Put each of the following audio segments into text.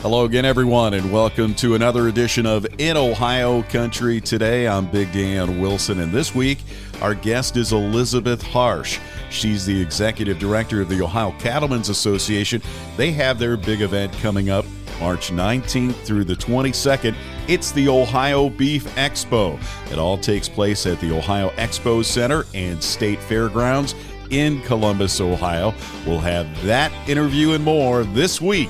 Hello again, everyone, and welcome to another edition of In Ohio Country Today. I'm Big Dan Wilson, and this week our guest is Elizabeth Harsh. She's the executive director of the Ohio Cattlemen's Association. They have their big event coming up March 19th through the 22nd. It's the Ohio Beef Expo. It all takes place at the Ohio Expo Center and State Fairgrounds in Columbus, Ohio. We'll have that interview and more this week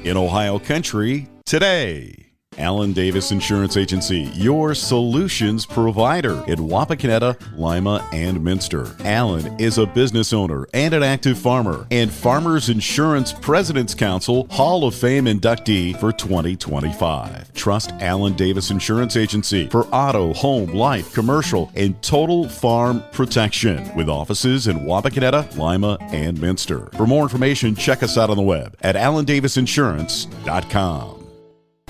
in Ohio Country Today. Allen Davis Insurance Agency, your solutions provider in Wapakoneta, Lima, and Minster. Allen is a business owner and an active farmer and Farmers Insurance President's Council Hall of Fame inductee for 2025. Trust Allen Davis Insurance Agency for auto, home, life, commercial, and total farm protection with offices in Wapakoneta, Lima, and Minster. For more information, check us out on the web at allendavisinsurance.com.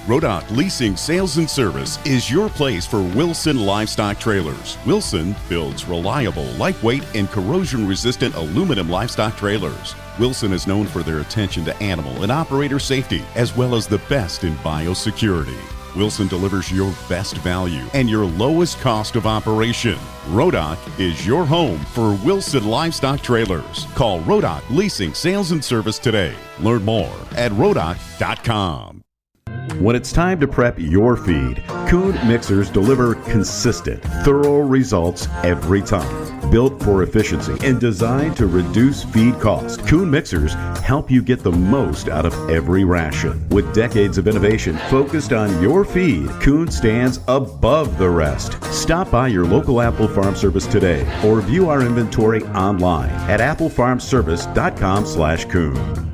Rodock Leasing Sales and Service is your place for Wilson Livestock Trailers. Wilson builds reliable, lightweight, and corrosion-resistant aluminum livestock trailers. Wilson is known for their attention to animal and operator safety, as well as the best in biosecurity. Wilson delivers your best value and your lowest cost of operation. Rodock is your home for Wilson Livestock Trailers. Call Rodock Leasing Sales and Service today. Learn more at rodock.com. When it's time to prep your feed, Kuhn mixers deliver consistent, thorough results every time. Built for efficiency and designed to reduce feed cost, Kuhn mixers help you get the most out of every ration. With decades of innovation focused on your feed, Kuhn stands above the rest. Stop by your local Apple Farm Service today or view our inventory online at applefarmservice.com/Kuhn.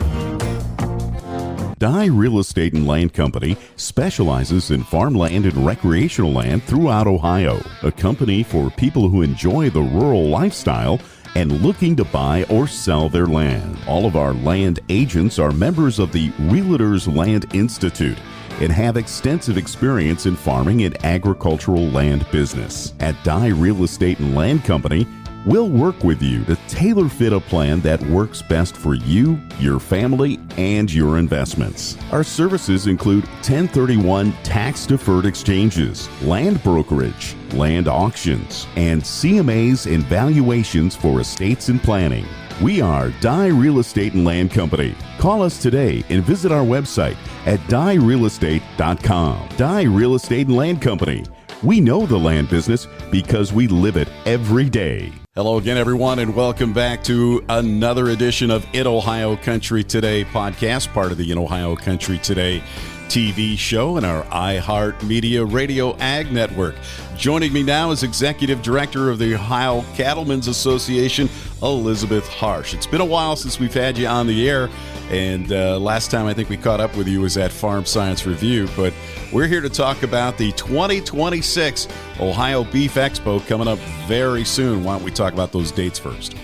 Dye Real Estate and Land Company specializes in farmland and recreational land throughout Ohio. A company for people who enjoy the rural lifestyle and looking to buy or sell their land. All of our land agents are members of the Realtors Land Institute and have extensive experience in farming and agricultural land business. At Dye Real Estate and Land Company, we'll work with you to tailor-fit a plan that works best for you, your family, and your investments. Our services include 1031 tax-deferred exchanges, land brokerage, land auctions, and CMAs and valuations for estates and planning. We are Dye Real Estate and Land Company. Call us today and visit our website at dyerealestate.com. Dye Real Estate and Land Company. We know the land business because we live it every day. Hello again, everyone, and welcome back to another edition of In Ohio Country Today podcast, part of the In Ohio Country Today TV show and our iHeartMedia Radio Ag Network. Joining me now is Executive Director of the Ohio Cattlemen's Association, Elizabeth Harsh. It's been a while since we've had you on the air, and last time I think we caught up with you was at Farm Science Review, but we're here to talk about the 2026 Ohio Beef Expo coming up very soon. Why don't we talk about those dates first?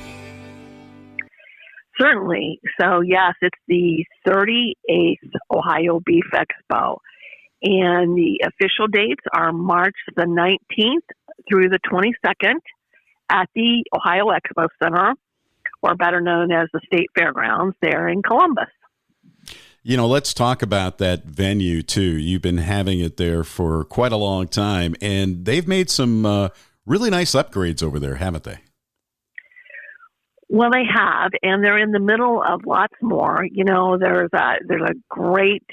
Certainly. So, yes, it's the 38th Ohio Beef Expo, and the official dates are March the 19th through the 22nd at the Ohio Expo Center, or better known as the State Fairgrounds there in Columbus. You know, let's talk about that venue, too. You've been having it there for quite a long time, and they've made some really nice upgrades over there, haven't they? Well, they have, and they're in the middle of lots more. You know, there's a great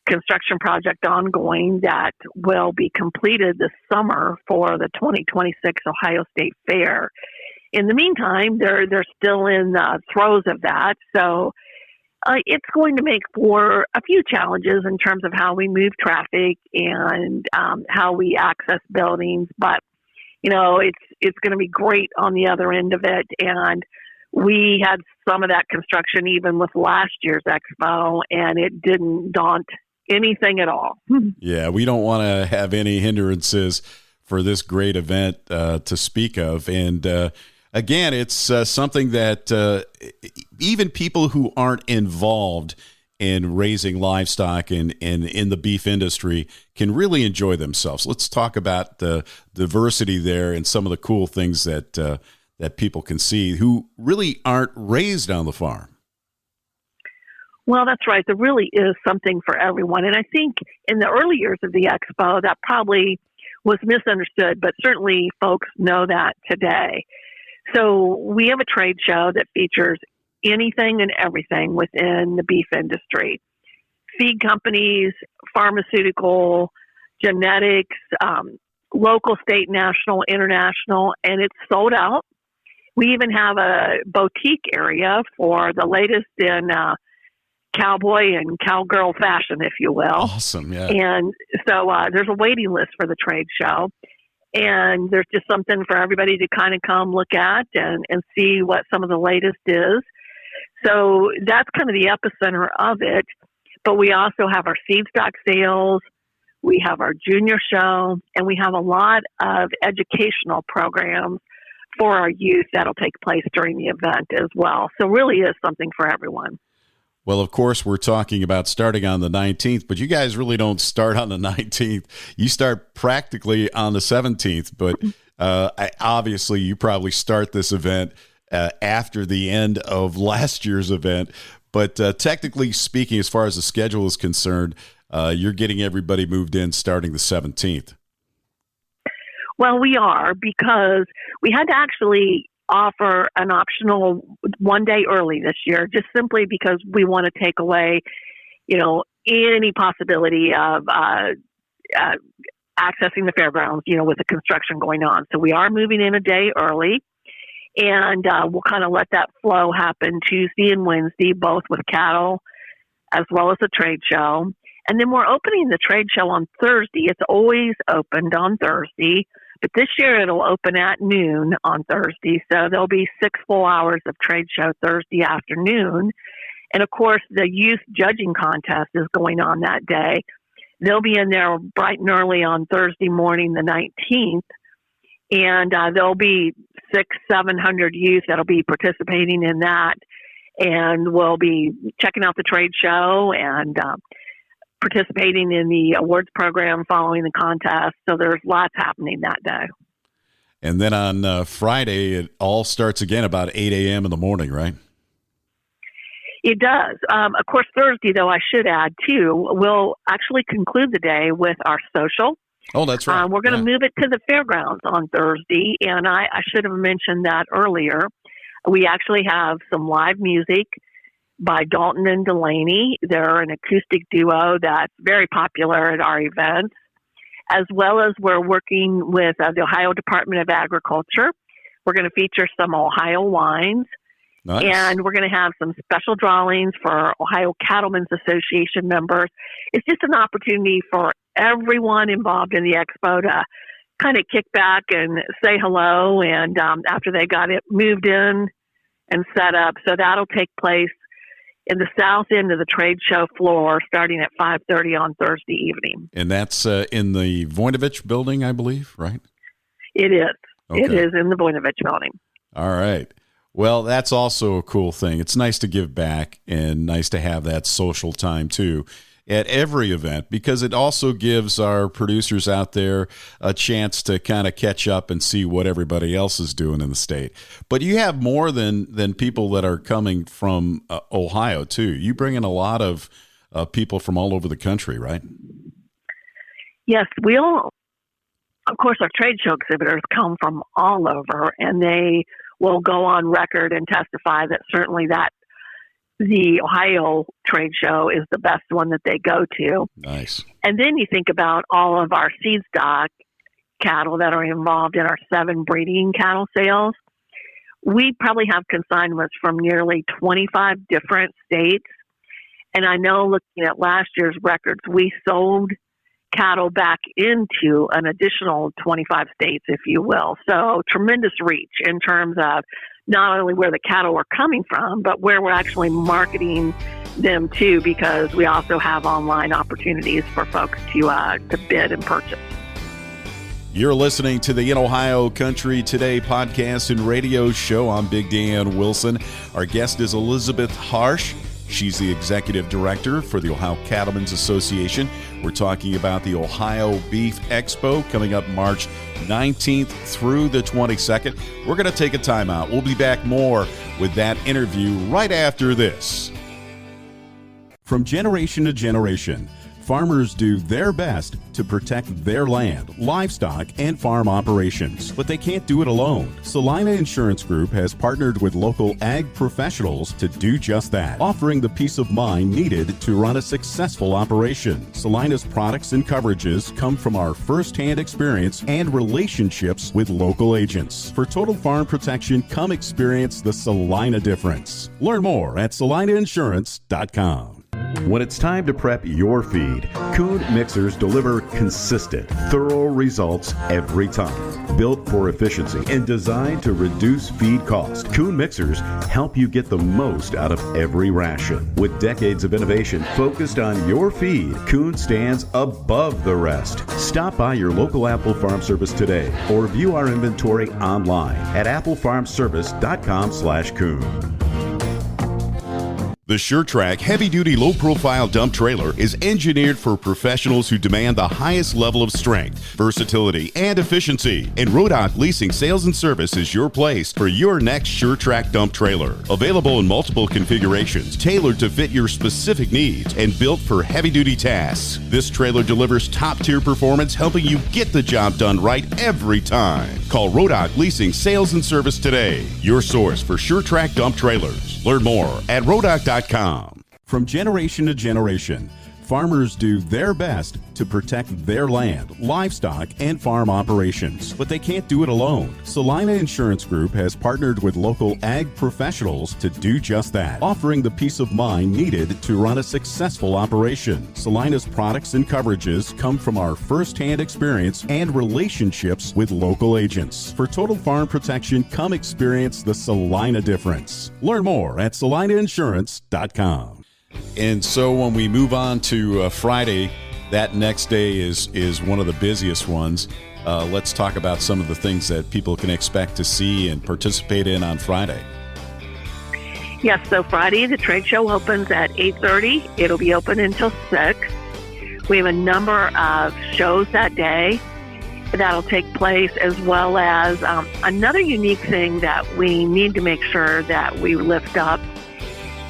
construction project ongoing that will be completed this summer for the 2026 Ohio State Fair. In the meantime, they're still in the throes of that, so it's going to make for a few challenges in terms of how we move traffic and how we access buildings, but you know, it's going to be great on the other end of it. And we had some of that construction even with last year's expo, and it didn't daunt anything at all. Yeah, we don't want to have any hindrances for this great event to speak of. And again, it's something that even people who aren't involved in raising livestock and in the beef industry can really enjoy themselves. Let's talk about the diversity there and some of the cool things that that people can see who really aren't raised on the farm. Well, that's right. There really is something for everyone. And I think in the early years of the Expo, that probably was misunderstood, but certainly folks know that today. So we have a trade show that features anything and everything within the beef industry. Feed companies, pharmaceutical, genetics, local, state, national, international, and it's sold out. We even have a boutique area for the latest in cowboy and cowgirl fashion, if you will. Awesome, yeah. And so there's a waiting list for the trade show. And there's just something for everybody to kind of come look at and see what some of the latest is. So that's kind of the epicenter of it. But we also have our seed stock sales, we have our junior show, and we have a lot of educational programs for our youth that'll take place during the event as well. So really is something for everyone. Well, of course, we're talking about starting on the 19th, but you guys really don't start on the 19th. You start practically on the 17th, but obviously you probably start this event after the end of last year's event. But technically speaking, as far as the schedule is concerned, you're getting everybody moved in starting the 17th. Well, we are, because we had to actually offer an optional one day early this year, just simply because we want to take away, any possibility of accessing the fairgrounds, with the construction going on. So we are moving in a day early, and we'll kind of let that flow happen Tuesday and Wednesday, both with cattle as well as the trade show. And then we're opening the trade show on Thursday. It's always opened on Thursday, but this year it'll open at noon on Thursday. So there'll be 6 full hours of trade show Thursday afternoon. And of course, the youth judging contest is going on that day. They'll be in there bright and early on Thursday morning, the 19th. And there'll be 600-700 youth that'll be participating in that. And we'll be checking out the trade show and participating in the awards program following the contest. So there's lots happening that day. And then on Friday, it all starts again about 8 a.m. in the morning, right? It does. Of course, Thursday, though, I should add, too, we'll actually conclude the day with our social. Oh, that's right. We're going to move it to the fairgrounds on Thursday, and I should have mentioned that earlier. We actually have some live music by Dalton and Delaney. They're an acoustic duo that's very popular at our events, as well as we're working with the Ohio Department of Agriculture. We're going to feature some Ohio wines. Nice. And we're going to have some special drawings for Ohio Cattlemen's Association members. It's just an opportunity for everyone involved in the Expo to kind of kick back and say hello. And after they got it moved in and set up. So that'll take place in the south end of the trade show floor starting at 5:30 on Thursday evening. And that's in the Voinovich building, I believe, right? It is. Okay. It is in the Voinovich building. All right. Well, that's also a cool thing. It's nice to give back and nice to have that social time, too, at every event, because it also gives our producers out there a chance to kind of catch up and see what everybody else is doing in the state. But you have more than people that are coming from Ohio, too. You bring in a lot of people from all over the country, right? Yes, of course, our trade show exhibitors come from all over, and they will go on record and testify that certainly that the Ohio trade show is the best one that they go to. Nice. And then you think about all of our seed stock cattle that are involved in our 7 breeding cattle sales. We probably have consignments from nearly 25 different states. And I know looking at last year's records, we sold cattle back into an additional 25 states, if you will. So tremendous reach in terms of not only where the cattle are coming from, but where we're actually marketing them to, because we also have online opportunities for folks to bid and purchase. You're listening to the In Ohio Country Today podcast and radio show. I'm Big Dan Wilson. Our guest is Elizabeth Harsh. She's the executive director for the Ohio Cattlemen's Association. We're talking about the Ohio Beef Expo coming up March 19th through the 22nd. We're going to take a timeout. We'll be back more with that interview right after this. From generation to generation, farmers do their best to protect their land, livestock, and farm operations, but they can't do it alone. Salina Insurance Group has partnered with local ag professionals to do just that, offering the peace of mind needed to run a successful operation. Salina's products and coverages come from our first-hand experience and relationships with local agents. For total farm protection, come experience the Salina difference. Learn more at salinainsurance.com. When it's time to prep your feed, Coon mixers deliver consistent, thorough results every time. Built for efficiency and designed to reduce feed cost, Coon mixers help you get the most out of every ration. With decades of innovation focused on your feed, Coon stands above the rest. Stop by your local Apple Farm Service today or view our inventory online at applefarmservice.com/Coon. The SureTrack heavy-duty low-profile dump trailer is engineered for professionals who demand the highest level of strength, versatility, and efficiency. And Rodock Leasing Sales and Service is your place for your next SureTrack dump trailer. Available in multiple configurations, tailored to fit your specific needs, and built for heavy-duty tasks. This trailer delivers top-tier performance, helping you get the job done right every time. Call Rodock Leasing Sales and Service today, your source for SureTrack dump trailers. Learn more at rodock.com. From generation to generation, farmers do their best to protect their land, livestock, and farm operations, but they can't do it alone. Salina Insurance Group has partnered with local ag professionals to do just that, offering the peace of mind needed to run a successful operation. Salina's products and coverages come from our first-hand experience and relationships with local agents. For total farm protection, come experience the Salina difference. Learn more at salinainsurance.com. And so when we move on to Friday, that next day is one of the busiest ones. Let's talk about some of the things that people can expect to see and participate in on Friday. Yes, so Friday, the trade show opens at 8:30. It'll be open until 6. We have a number of shows that day that'll take place, as well as another unique thing that we need to make sure that we lift up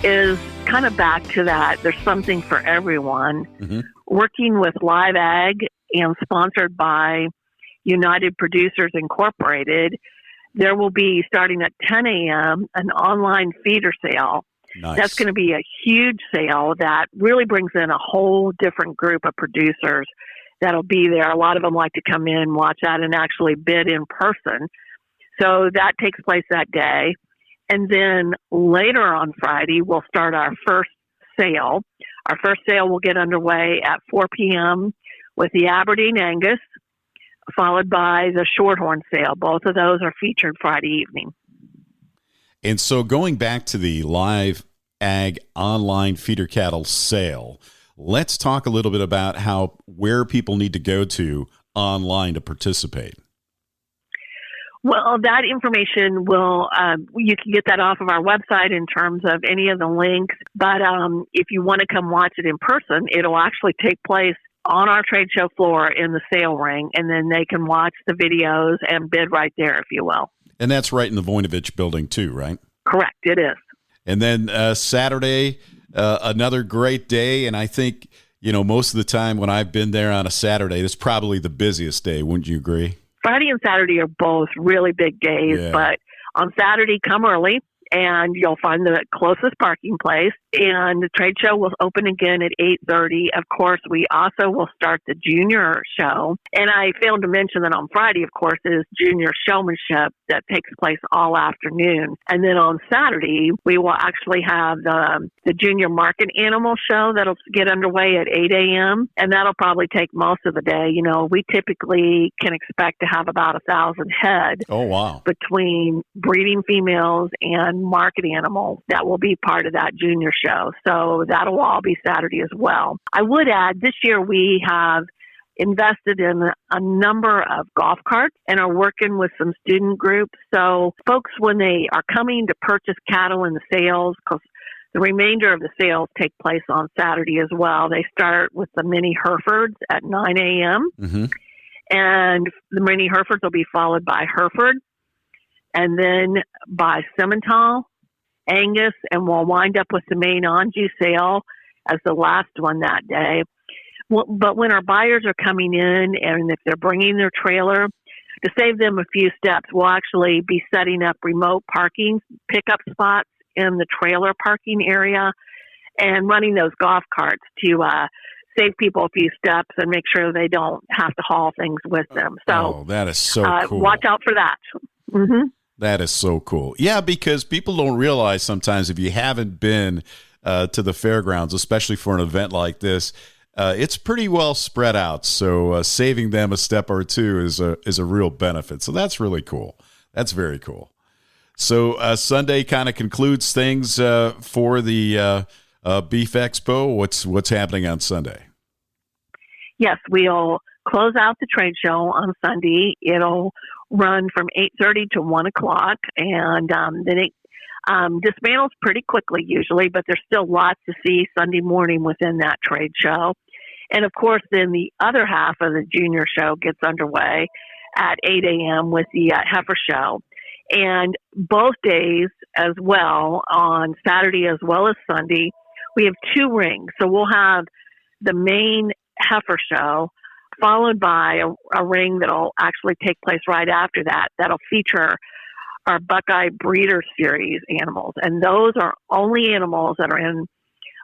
is kind of back to that. There's something for everyone. Mm-hmm. Working with Live Ag and sponsored by United Producers Incorporated, there will be, starting at 10 a.m., an online feeder sale. Nice. That's going to be a huge sale that really brings in a whole different group of producers that'll be there. A lot of them like to come in, watch that, and actually bid in person. So that takes place that day. And then later on Friday, we'll start our first sale. Our first sale will get underway at 4 p.m. with the Aberdeen Angus, followed by the Shorthorn sale. Both of those are featured Friday evening. And so going back to the Live Ag online feeder cattle sale, let's talk a little bit about where people need to go to online to participate. Well, that information you can get that off of our website in terms of any of the links. But if you want to come watch it in person, it'll actually take place on our trade show floor in the sale ring, and then they can watch the videos and bid right there, if you will. And that's right in the Voinovich building too, right? Correct, it is. And then Saturday, another great day. And I think, most of the time when I've been there on a Saturday, it's probably the busiest day. Wouldn't you agree? Friday and Saturday are both really big days, but on Saturday, come early, and you'll find the closest parking place. And the trade show will open again at 8:30. Of course, we also will start the junior show. And I failed to mention that on Friday, of course, is junior showmanship that takes place all afternoon. And then on Saturday, we will actually have the junior market animal show that'll get underway at 8 a.m. And that'll probably take most of the day. We typically can expect to have about 1,000 head. Oh, wow. Between breeding females and market animals that will be part of that junior show. So that'll all be Saturday as well. I would add, this year we have invested in a number of golf carts and are working with some student groups. So folks, when they are coming to purchase cattle in the sales, because the remainder of the sales take place on Saturday as well. They start with the mini Herefords at 9 a.m. Mm-hmm. And the mini Herefords will be followed by Hereford, and then by Simmental, Angus, and we'll wind up with the main Anjou sale as the last one that day. Well, but when our buyers are coming in and if they're bringing their trailer, to save them a few steps, we'll actually be setting up remote parking pickup spots in the trailer parking area and running those golf carts to save people a few steps and make sure they don't have to haul things with them. So that is so cool. Watch out for that. Mm-hmm. That is so cool. Yeah, because people don't realize sometimes if you haven't been to the fairgrounds, especially for an event like this, it's pretty well spread out. So saving them a step or two is a real benefit. So that's really cool. That's very cool. So Sunday kind of concludes things for the Beef Expo. What's happening on Sunday? Yes, we'll close out the trade show on Sunday. It'll run from 8:30 to 1 o'clock, and then it dismantles pretty quickly usually, but there's still lots to see Sunday morning within that trade show. And of course, then the other half of the junior show gets underway at 8 a.m. with the heifer show. And both days as well, on Saturday as well as Sunday, we have two rings. So we'll have the main heifer show followed by a ring that'll actually take place right after that. That'll feature our Buckeye Breeder Series animals. And those are only animals that are in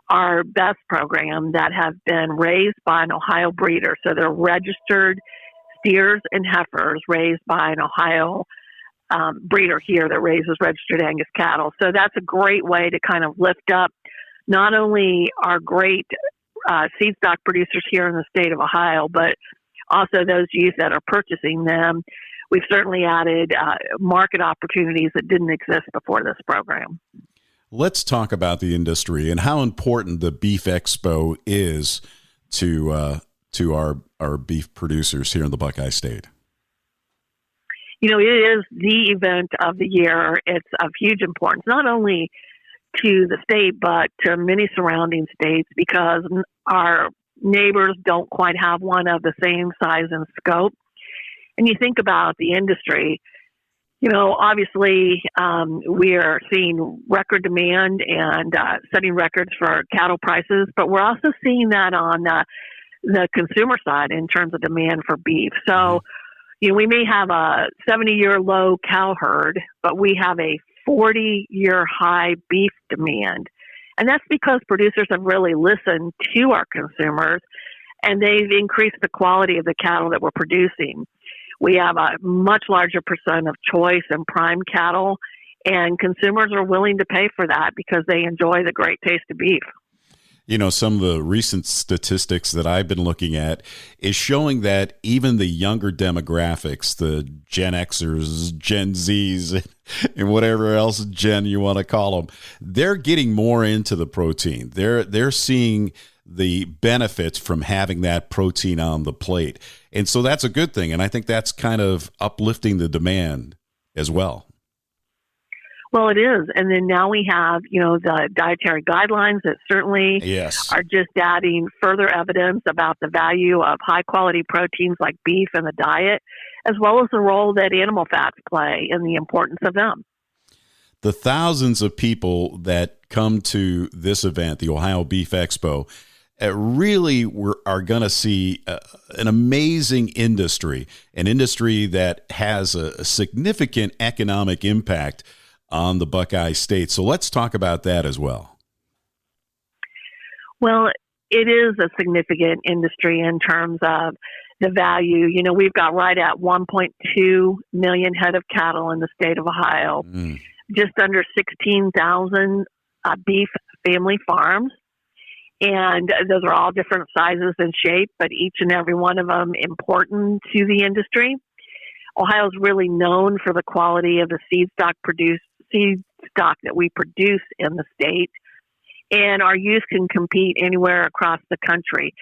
our best program that have been raised by an Ohio breeder. So they're registered steers and heifers raised by an Ohio breeder here that raises registered Angus cattle. So that's a great way to kind of lift up not only our great seed stock producers here in the state of Ohio, but also those youth that are purchasing them. We've certainly added market opportunities that didn't exist before this program. Let's talk about the industry and how important the Beef Expo is to our beef producers here in the Buckeye State. You know, it is the event of the year. It's of huge importance, not only to the state, but to many surrounding states, because our neighbors don't quite have one of the same size and scope. And you think about the industry, you know, obviously we are seeing record demand and setting records for cattle prices, but we're also seeing that on the consumer side in terms of demand for beef. So, you know, we may have a 70-year low cow herd, but we have a 40-year high beef demand. And that's because producers have really listened to our consumers, and they've increased the quality of the cattle that we're producing. We have a much larger percent of choice and prime cattle, and consumers are willing to pay for that because they enjoy the great taste of beef. You know, some of the recent statistics that I've been looking at is showing that even the younger demographics, the Gen Xers, Gen Zs, and whatever else Gen you want to call them, they're getting more into the protein. They're seeing the benefits from having that protein on the plate. And so that's a good thing. And I think that's kind of uplifting the demand as well. Well, it is. And then now we have, you know, the dietary guidelines that certainly are just adding further evidence about the value of high quality proteins like beef in the diet, as well as the role that animal fats play and the importance of them. The thousands of people that come to this event, the Ohio Beef Expo, really are going to see an amazing industry, an industry that has a significant economic impact on the Buckeye State. So let's talk about that as well. Well, it is a significant industry in terms of the value. You know, we've got right at 1.2 million head of cattle in the state of Ohio, just under 16,000 beef family farms. And those are all different sizes and shape, but each and every one of them important to the industry. Ohio is really known for the quality of the seed stock that we produce in the state, and our youth can compete anywhere across the country.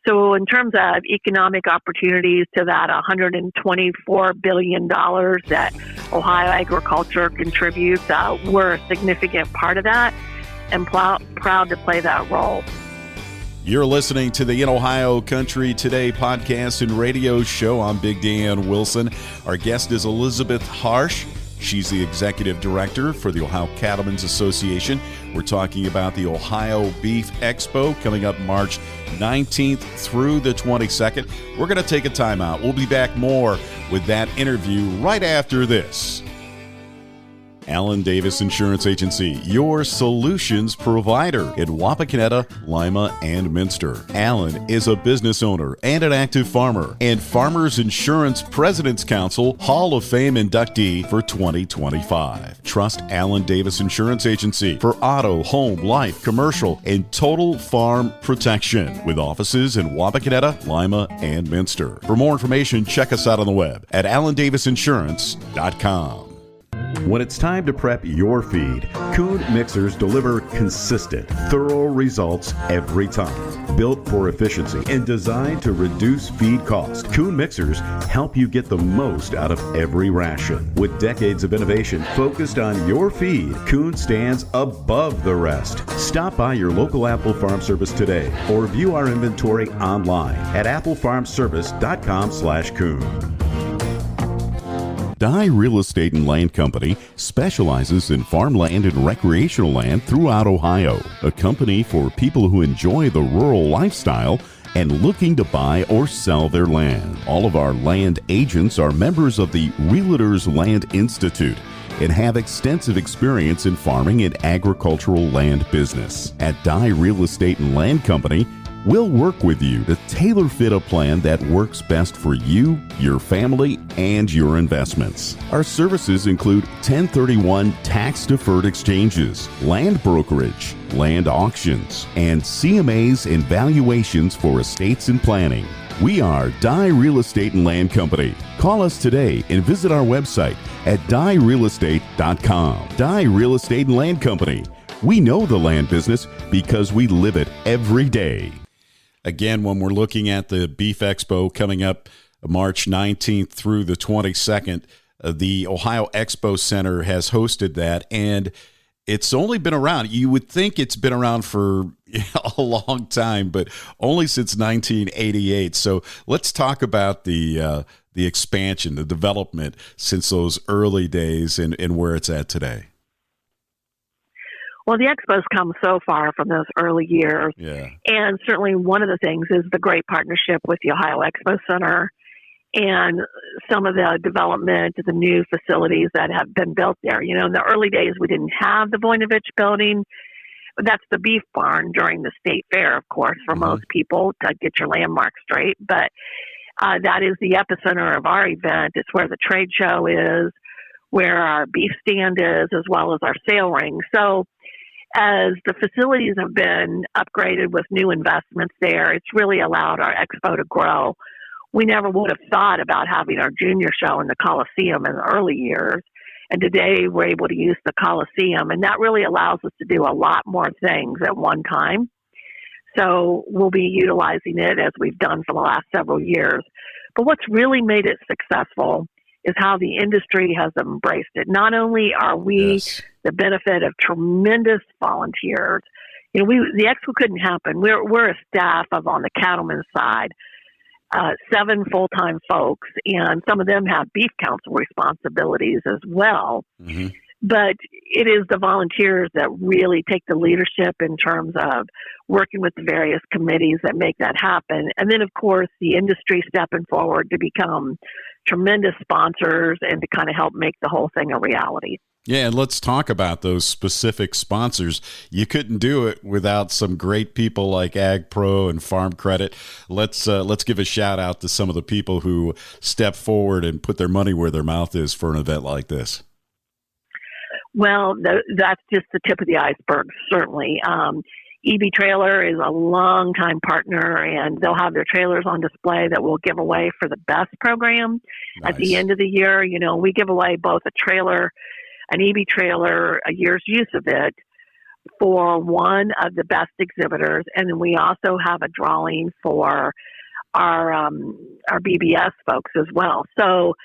So in terms of economic opportunities to that $124 billion that Ohio agriculture contributes, we're a significant part of that and proud to play that role. You're listening to the In Ohio Country Today podcast and radio show. I'm Big Dan Wilson. Our guest is Elizabeth Harsh, She's the executive director for the Ohio Cattlemen's Association. We're talking about the Ohio Beef Expo coming up March 19th through the 22nd. We're going to take a time out. We'll be back more with that interview right after this. Alan Davis Insurance Agency, your solutions provider in Wapakoneta, Lima, and Minster. Alan is a business owner and an active farmer and Farmers Insurance President's Council Hall of Fame inductee for 2025. Trust Alan Davis Insurance Agency for auto, home, life, commercial, and total farm protection with offices in Wapakoneta, Lima, and Minster. For more information, check us out on the web at alanddavisinsurance.com. When it's time to prep your feed, Kuhn mixers deliver consistent, thorough results every time. Built for efficiency and designed to reduce feed cost, Kuhn mixers help you get the most out of every ration. With decades of innovation focused on your feed, Kuhn stands above the rest. Stop by your local Apple Farm Service today or view our inventory online at applefarmservice.com/Kuhn. Dye Real Estate and Land Company specializes in farmland and recreational land throughout Ohio. A company for people who enjoy the rural lifestyle and looking to buy or sell their land. All of our land agents are members of the Realtors Land Institute and have extensive experience in farming and agricultural land business. At Dye Real Estate and Land Company, we'll work with you to tailor-fit a plan that works best for you, your family, and your investments. Our services include 1031 tax-deferred exchanges, land brokerage, land auctions, and CMAs and valuations for estates and planning. We are Dye Real Estate and Land Company. Call us today and visit our website at dyerealestate.com. Dye Real Estate and Land Company. We know the land business because we live it every day. Again, when we're looking at the Beef Expo coming up March 19th through the 22nd, the Ohio Expo Center has hosted that, and it's only been around. You would think it's been around for a long time, but only since 1988. So let's talk about the expansion, the development since those early days and where it's at today. Well, the Expo's come so far from those early years. Yeah. And certainly one of the things is the great partnership with the Ohio Expo Center and some of the development of the new facilities that have been built there. You know, in the early days, we didn't have the Voinovich building. That's the beef barn during the state fair, of course, for most people to get your landmark straight. But that is the epicenter of our event. It's where the trade show is, where our beef stand is, as well as our sale ring. So as the facilities have been upgraded with new investments there, it's really allowed our expo to grow. We never would have thought about having our junior show in the Coliseum in the early years. And today we're able to use the Coliseum, and that really allows us to do a lot more things at one time. So we'll be utilizing it as we've done for the last several years. But what's really made it successful is how the industry has embraced it. Not only are we the benefit of tremendous volunteers, you know, the expo couldn't happen. We're a staff of, on the cattlemen side, 7 full-time folks, and some of them have beef council responsibilities as well. Mm-hmm. But it is the volunteers that really take the leadership in terms of working with the various committees that make that happen. And then, of course, the industry stepping forward to become tremendous sponsors and to kind of help make the whole thing a reality. Yeah, and let's talk about those specific sponsors. You couldn't do it without some great people like Ag Pro and Farm Credit. Let's give a shout out to some of the people who step forward and put their money where their mouth is for an event like this. Well, that's just the tip of the iceberg, certainly. EB Trailer is a longtime partner, and they'll have their trailers on display that we'll give away for the best program. Nice. At the end of the year. You know, we give away both a trailer, an EB trailer, a year's use of it for one of the best exhibitors, and then we also have a drawing for our BBS folks as well. So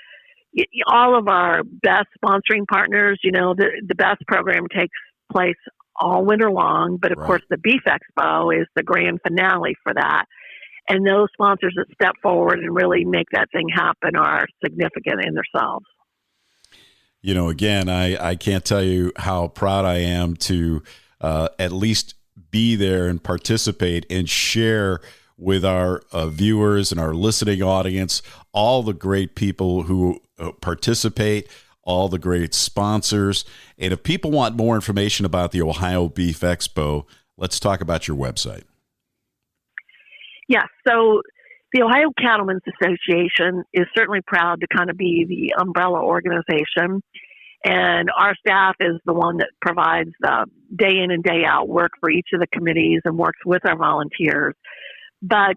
all of our best sponsoring partners, you know, the best program takes place all winter long, but of course the Beef Expo is the grand finale for that. And those sponsors that step forward and really make that thing happen are significant in themselves. Again, I can't tell you how proud I am to at least be there and participate and share with our viewers and our listening audience all the great people who participate, all the great sponsors. And if people want more information about the Ohio Beef Expo, let's talk about your website. Yes. So the Ohio Cattlemen's Association is certainly proud to kind of be the umbrella organization. And our staff is the one that provides the day in and day out work for each of the committees and works with our volunteers. But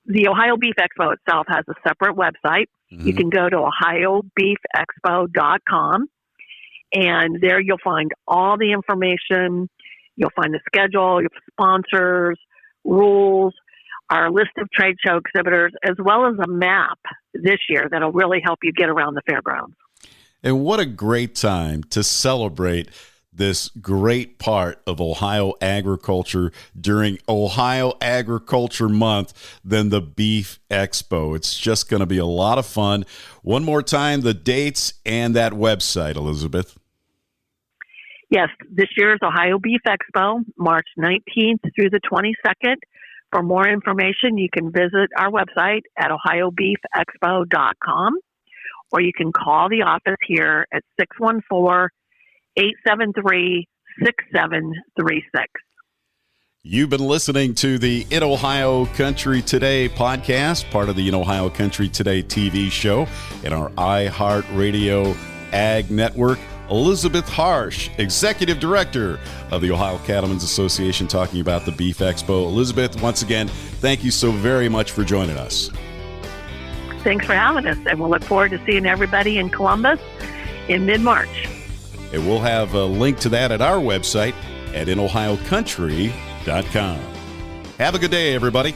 the Ohio Beef Expo itself has a separate website. Mm-hmm. You can go to ohiobeefexpo.com, and there you'll find all the information. You'll find the schedule, your sponsors, rules, our list of trade show exhibitors, as well as a map this year that'll really help you get around the fairgrounds. And what a great time to celebrate this great part of Ohio agriculture during Ohio Agriculture Month than the Beef Expo. It's just going to be a lot of fun. One more time, the dates and that website, Elizabeth. Yes, this year's Ohio Beef Expo, March 19th through the 22nd. For more information, you can visit our website at ohiobeefexpo.com, or you can call the office here at 614-873-6736. You've been listening to the In Ohio Country Today podcast, part of the In Ohio Country Today TV show and our iHeartRadio Ag Network. Elizabeth Harsh, Executive Director of the Ohio Cattlemen's Association, talking about the Beef Expo. Elizabeth, once again, thank you so very much for joining us. Thanks for having us, and we'll look forward to seeing everybody in Columbus in mid-March. And we'll have a link to that at our website at inohiocountry.com. Have a good day, everybody.